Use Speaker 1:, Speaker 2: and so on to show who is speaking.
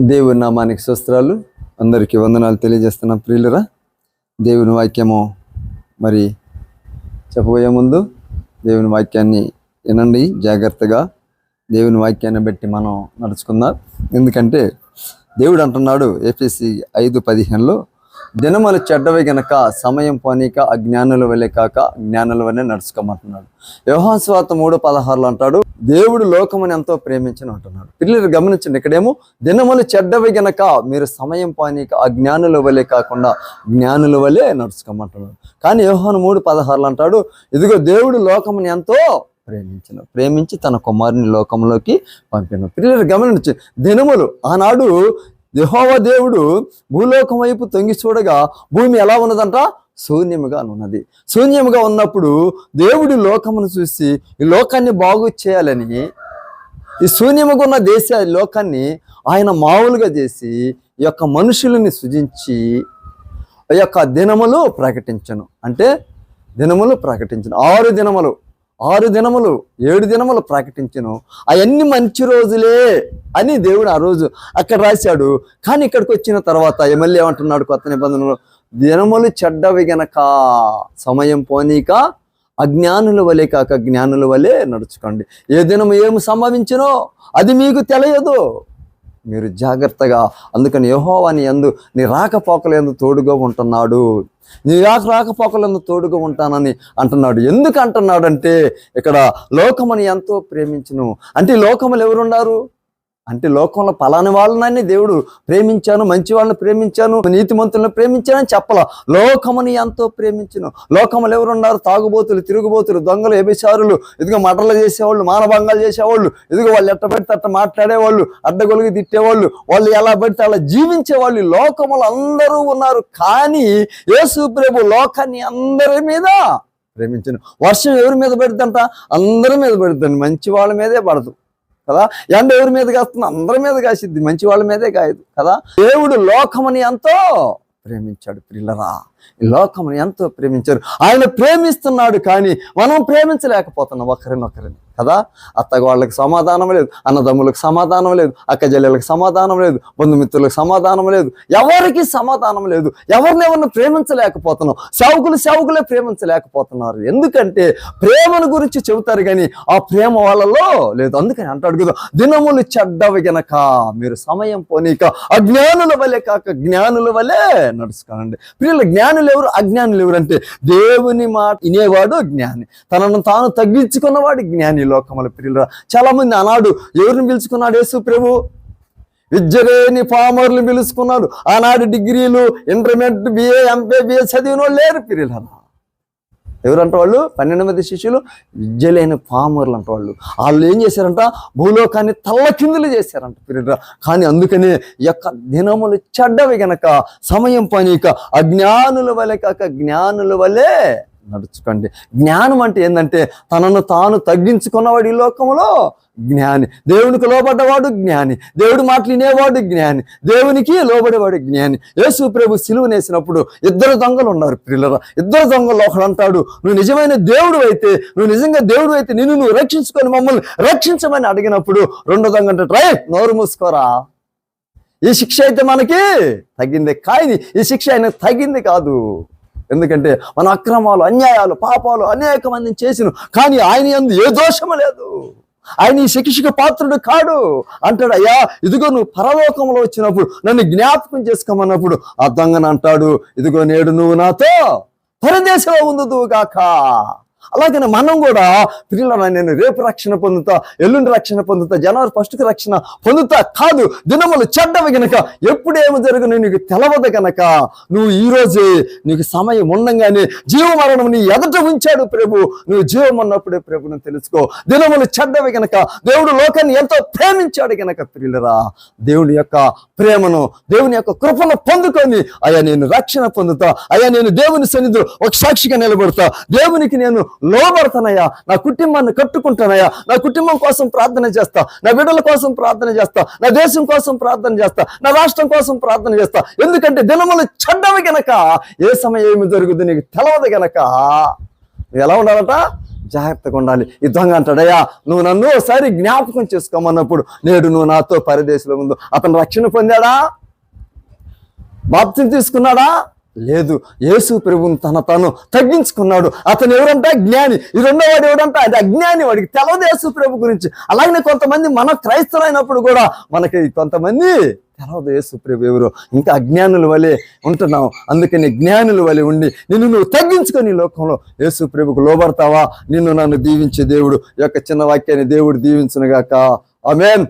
Speaker 1: దేవుని నామానికి స్తోత్రాలు. అందరికీ వందనాలు తెలియజేస్తున్న ప్రియులరా, దేవుని వాక్యము మరి చెప్పబోయే ముందు దేవుని వాక్యాన్ని వినండి జాగ్రత్తగా. దేవుని వాక్యాన్ని బట్టి మనం నడుచుకుందాం. ఎందుకంటే దేవుడు అంటున్నాడు ఎఫెసీ 5:15లో, దినములు చెడ్డవి గనక సమయం పోనీక అజ్ఞానుల వలె కాక జ్ఞానుల వలె నడుచుకోమంటున్నాడు. యోహాను సువార్త 3:16లో అంటాడు, దేవుడు లోకముని ఎంతో ప్రేమించను అంటున్నాడు. పిల్లలు గమనించండి, ఇక్కడేమో దినములు చెడ్డవి గనక మీరు సమయం పోనీక అజ్ఞానుల వలె కాకుండా జ్ఞానుల వలె నడుచుకోమంటున్నాడు. కానీ యోహాను 3:16లో అంటాడు, ఇదిగో దేవుడు లోకముని ఎంతో ప్రేమించి తన కుమారుని లోకంలోకి పంపిన. పిల్లలు గమనించి, దినములు ఆనాడు యెహోవా దేవుడు భూలోకం వైపు తొంగి చూడగా భూమి ఎలా ఉన్నదంట? శూన్యముగా ఉన్నది. శూన్యముగా ఉన్నప్పుడు దేవుడి లోకమును చూసి ఈ లోకాన్ని బాగు చేయాలని ఈ శూన్యముగా ఉన్న లోకాన్ని ఆయన మామూలుగా చేసి ఈ యొక్క మనుషులని సృజించి ఈ యొక్క దినములు ప్రకటించను. అంటే దినములు ప్రకటించను. 6 దినములు 7 దినములు ప్రకటించను. అవన్నీ మంచి రోజులే అని దేవుడు ఆ రోజు అక్కడ రాశాడు. కానీ ఇక్కడికి వచ్చిన తర్వాత మళ్ళీ ఏమంటున్నాడు కొత్త నిబంధనలో, దినములు చెడ్డవి గనక సమయం పోనీక అజ్ఞానుల వలె కాక జ్ఞానుల వలె నడుచుకోండి. ఏ దినము ఏమి సంభవించినో అది మీకు తెలియదు, మీరు జాగ్రత్తగా. అందుకని యెహోవాని యందు నీ రాకపోకల యందు తోడుగా ఉంటున్నాడు, నీ రాకపోకలందు తోడుగా ఉంటానని అంటున్నాడు. ఎందుకు అంటున్నాడు అంటే, ఇక్కడ లోకముని ఎంతో ప్రేమించును అంటే లోకములు ఎవరున్నారు అంటే లోకంలో పలాని వాళ్ళని దేవుడు ప్రేమించాను, మంచి వాళ్ళని ప్రేమించాను, నీతిమంతులను ప్రేమించానని చెప్పాల. లోకముని ఎంతో ప్రేమించును. లోకములు ఎవరున్నారు? తాగుబోతులు, తిరుగుబోతులు, దొంగలు, వ్యభిచారులు, ఇదిగో మటలు చేసేవాళ్ళు, మానభంగాలు చేసేవాళ్ళు, ఇదిగో వాళ్ళు ఎట్ట పెడితే అట్ట మాట్లాడేవాళ్ళు, అడ్డగొలిగి తిట్టేవాళ్ళు, వాళ్ళు ఎలా పెడితే అలా జీవించేవాళ్ళు లోకములు అందరూ ఉన్నారు. కానీ యేసు ప్రభు లోకాన్ని అందరి మీద ప్రేమించును. వర్షం ఎవరి మీద పడుతుందంట? అందరి మీద పడుతుంది, మంచి వాళ్ళ మీదే పడదు కదా. ఎండ ఎవరి మీద కాస్తుంది? అందరి మీద కాసిద్ది, మంచి వాళ్ళ మీదే కాయదు కదా. దేవుడు లోకముని ఎంతో ప్రేమించాడు. పిల్లరా, ఈ లోకముని ఎంతో ప్రేమించారు. ఆయన ప్రేమిస్తున్నాడు, కానీ మనం ప్రేమించలేకపోతున్నాం ఒకరినొకరిని కదా. అత్తగాళ్ళకి సమాధానం లేదు, అన్నదమ్ములకు సమాధానం లేదు, అక్కజల్లెలకు సమాధానం లేదు, బంధుమిత్రులకు సమాధానం లేదు, ఎవరికి సమాధానం లేదు. ఎవరినెవరిని ప్రేమించలేకపోతున్నాం. సేవకులే ప్రేమించలేకపోతున్నారు. ఎందుకంటే ప్రేమను గురించి చెబుతారు కానీ ఆ ప్రేమ వాళ్ళలో లేదు. అందుకని అంటాడు కదా, దినములు చెడ్డవి గనక మీరు సమయం పోనీక అజ్ఞానుల వలె కాక జ్ఞానుల వలె నడుచుకోనండి. పిల్లలు, జ్ఞానులు ఎవరు, అజ్ఞానులు ఎవరు అంటే, దేవుని మాట వినేవాడు జ్ఞాని, తనను తాను తగ్గించుకున్నవాడు జ్ఞాని. లోకముల పిల్లలు, చాలా మంది ఆనాడు ఎవరిని పిలుచుకున్నాడు యేసు ప్రభు? విద్యలేని పామర్లు పిలుచుకున్నాడు. ఆనాడు డిగ్రీలు, ఇంటర్మీడియట్, BA, MA, BA చదివిన వాళ్ళు లేరు పిల్లలు. ఎవరంట వాళ్ళు? 12 మంది శిష్యులు విద్యలేని పామర్లు అంట. వాళ్ళు ఏం చేశారంట? భూలోకాన్ని తల్లకిందులు చేశారంట పిల్లలు. కానీ అందుకనే యొక్క దినములు చెడ్డవి గనక సమయం పనీక అజ్ఞానుల వలె కాక జ్ఞానుల వలె నడుచుకోండి. జ్ఞానం అంటే ఏంటంటే, తనను తాను తగ్గించుకున్నవాడు ఈ లోకంలో జ్ఞాని. దేవునికి లోబడ్డవాడు జ్ఞాని, దేవుడి మాటలు వినేవాడు జ్ఞాని, దేవునికి లోబడేవాడు జ్ఞాని. యేసు ప్రభు సిలువనేసినప్పుడు 2 దొంగలు ఉన్నారు పిల్లరా. 2 దొంగలు ఒకడు అంటాడు, నువ్వు నిజమైన దేవుడు అయితే, నువ్వు నిజంగా దేవుడు అయితే నువ్వు రక్షించుకొని మమ్మల్ని రక్షించమని అడిగినప్పుడు 2 దొంగ అంటే, నోరు మూసుకోరా, ఈ శిక్ష అయితే మనకి తగ్గిందే, కానీ ఈ శిక్ష ఆయనకు తగ్గింది కాదు. ఎందుకంటే మన అక్రమాలు, అన్యాయాలు, పాపాలు అనేక మందిని చేసిన, కానీ ఆయన యందు ఏ దోషము లేదు, ఆయన ఈ శిక్షకు పాత్రుడు కాడు అంటాడు. అయ్యా, ఇదిగో నువ్వు పరలోకంలో వచ్చినప్పుడు నన్ను జ్ఞాపకం చేసుకోమన్నప్పుడు ఆ దొంగను అంటాడు, ఇదిగో నేడు నువ్వు నాతో పరదేశంలో ఉందువు గాక. అలాగనే మనం కూడా పిల్లల, నేను రేపు రక్షణ పొందుతా, ఎల్లుండి రక్షణ పొందుతా, జనవరి 1కి రక్షణ పొందుతా కాదు. దినములు చెడ్డవి గనక ఎప్పుడేమి జరుగును నీకు తెలవదు గనక నువ్వు ఈరోజే, నీకు సమయం ఉండంగానే జీవమరణం నీ ఎదుట ఉంచాడు ప్రభు. నువ్వు జీవం ఉన్నప్పుడే ప్రభుని తెలుసుకో. దినములు చెడ్డవి గనక దేవుడు లోకాన్ని ఎంతో ప్రేమించాడు గనక పిల్లరా, దేవుని యొక్క ప్రేమను, దేవుని యొక్క కృపను పొందుకొని, అయ్యా నేను రక్షణ పొందుతా, అయ్యా నేను దేవుని సన్నిధిలో ఒక సాక్షిగా నిలబడతా, దేవునికి నేను లోబడతానయ్యా, నా కుటుంబాన్ని కట్టుకుంటానయ్యా, నా కుటుంబం కోసం ప్రార్థన చేస్తా, నా బిడ్డల కోసం ప్రార్థన చేస్తా, నా దేశం కోసం ప్రార్థన చేస్తా, నా రాష్ట్రం కోసం ప్రార్థన చేస్తా. ఎందుకంటే దినములు చెడ్డవి గనక ఏ సమయం ఏమి జరుగుతుంది నీకు తెలవదు గనక నువ్వు ఎలా ఉండాలంట? జాగ్రత్తగా ఉండాలి. ఈ దొంగ అంటాడయ్యా, నువ్వు నన్ను ఒకసారి జ్ఞాపకం చేసుకోమన్నప్పుడు, నేడు నువ్వు నాతో పరదేశంలో ఉందో. అతను రక్షణ పొందాడా? బాప్తిసం తీసుకున్నాడా? లేదు. యేసు ప్రభువుని తను తగ్గించుకున్నాడు. అతను ఎవరంటే జ్ఞాని. ఈ రెండో వాడు ఎవడంటే అది అజ్ఞాని. వాడికి తెలవదు యేసు ప్రభు గురించి. అలాగనే కొంతమంది మన క్రైస్తవులైనప్పుడు కూడా మనకి కొంతమంది తెలవదు యేసు ప్రభు ఎవరు, ఇంకా అజ్ఞానుల వలె ఉంటున్నావు. అందుకని జ్ఞానుల వలె ఉండి నిన్ను నువ్వు తగ్గించుకొని లోకంలో యేసు ప్రభుకు లోబడతావా? నిన్ను నన్ను దీవించే దేవుడు యొక్క చిన్న వాక్యాన్ని దేవుడు దీవించునుగాక. ఆమేన్.